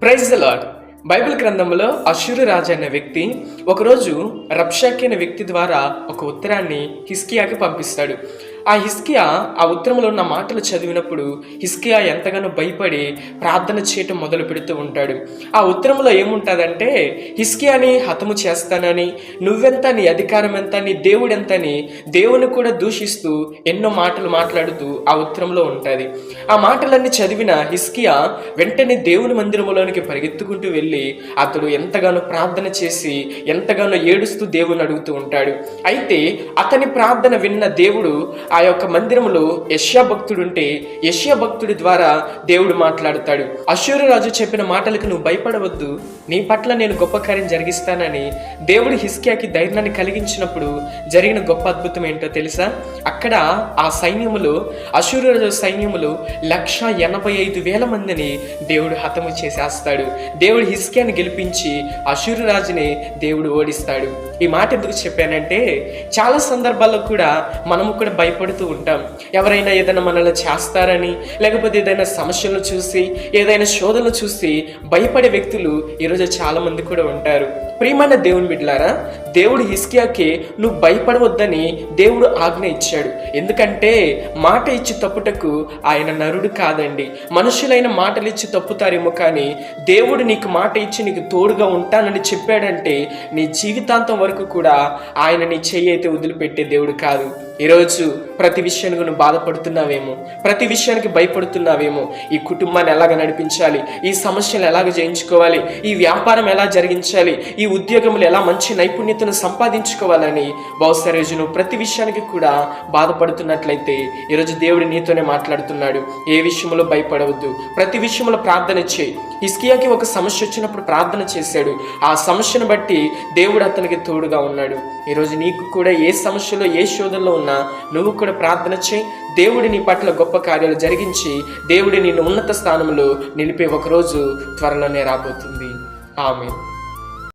Praise the lord. Bible గ్రంథంలో అష్షూరు రాజు అనే వ్యక్తి ఒకరోజు రబ్షాకే అనే వ్యక్తి ద్వారా ఒక ఉత్తరాన్ని హిజ్కియాకి పంపిస్తాడు. ఆ హిజ్కియా ఆ ఉత్తరంలో ఉన్న మాటలు చదివినప్పుడు హిజ్కియా ఎంతగానో భయపడి ప్రార్థన చేయటం మొదలు పెడుతూ ఉంటాడు. ఆ ఉత్తరంలో ఏముంటుందంటే, హిజ్కియాని హతము చేస్తానని, నువ్వెంత, నీ అధికారం ఎంత, నీ దేవుడు ఎంత అని దేవుని కూడా దూషిస్తూ ఎన్నో మాటలు మాట్లాడుతూ ఆ ఉత్తరంలో ఉంటుంది. ఆ మాటలన్నీ చదివిన హిజ్కియా వెంటనే దేవుని మందిరంలోనికి పరిగెత్తుకుంటూ వెళ్ళి అతడు ఎంతగానో ప్రార్థన చేసి ఎంతగానో ఏడుస్తూ దేవుని అడుగుతూ ఉంటాడు. అయితే అతని ప్రార్థన విన్న దేవుడు ఆ యొక్క మందిరంలో యెషయా భక్తుడు ఉంటే యెషయా భక్తుడి ద్వారా దేవుడు మాట్లాడతాడు. అష్షూరు రాజు చెప్పిన మాటలకు నువ్వు భయపడవద్దు, నీ పట్ల నేను గొప్ప కార్యం జరిగిస్తానని దేవుడు హిజ్కియాకి ధైర్యాన్ని కలిగించినప్పుడు జరిగిన గొప్ప అద్భుతం ఏంటో తెలుసా? అక్కడ ఆ సైన్యములు, అష్షూరు రాజు సైన్యములు 185,000 మందిని దేవుడు హతము చేసేస్తాడు. దేవుడు హిజ్కియాని గెలిపించి అష్షూరు రాజుని దేవుడు ఓడిస్తాడు. ఈ మాట ఎందుకు చెప్పానంటే, చాలా సందర్భాల్లో కూడా మనము కూడా భయపడుతూ ఉంటాం. ఎవరైనా ఏదైనా మనల్ని చేస్తారని, లేకపోతే ఏదైనా సమస్యలను చూసి, ఏదైనా శోధనలు చూసి భయపడే వ్యక్తులు ఈరోజు చాలా మంది కూడా ఉంటారు. ప్రియమైన దేవుని బిడ్డలారా, దేవుడు హిజ్కియాకి నువ్వు భయపడవద్దని దేవుడు ఆజ్ఞ ఇచ్చాడు. ఎందుకంటే మాట ఇచ్చి తప్పుటకు ఆయన నరుడు కాదండి. మనుషులైన మాటలు ఇచ్చి తప్పుతారేమో, కానీ దేవుడు నీకు మాట ఇచ్చి నీకు తోడుగా ఉంటానని చెప్పాడంటే నీ జీవితాంతం వరకు కూడా ఆయన నీ చెయ్యి అయితే వదిలిపెట్టే దేవుడు కాదు. ఈరోజు ప్రతి విషయానికి నువ్వు బాధపడుతున్నావేమో, ప్రతి విషయానికి భయపడుతున్నావేమో. ఈ కుటుంబాన్ని ఎలాగ నడిపించాలి, ఈ సమస్యలు ఎలాగ జయించుకోవాలి, ఈ వ్యాపారం ఎలా జరిగించాలి, ఈ ఉద్యోగంలో ఎలా మంచి నైపుణ్యతను సంపాదించుకోవాలని బహుశా రోజు నువ్వు ప్రతి విషయానికి కూడా బాధపడుతున్నట్లయితే ఈరోజు దేవుడు నీతోనే మాట్లాడుతున్నాడు. ఏ విషయంలో భయపడవద్దు, ప్రతి విషయంలో ప్రార్థన చేయి. హిజ్కియాకి ఒక సమస్య వచ్చినప్పుడు ప్రార్థన చేశాడు. ఆ సమస్యను బట్టి దేవుడు అతనికి తోడుగా ఉన్నాడు. ఈరోజు నీకు కూడా ఏ సమస్యలో, ఏ శోధనలో ఉన్నా నువ్వు కూడా ప్రార్థన చేయి. దేవుడి నీ పట్ల గొప్ప కార్యాలు జరిగించి దేవుడి నిన్ను ఉన్నత స్థానంలో నిలిపే ఒక రోజు త్వరలోనే రాబోతుంది. ఆమేన్.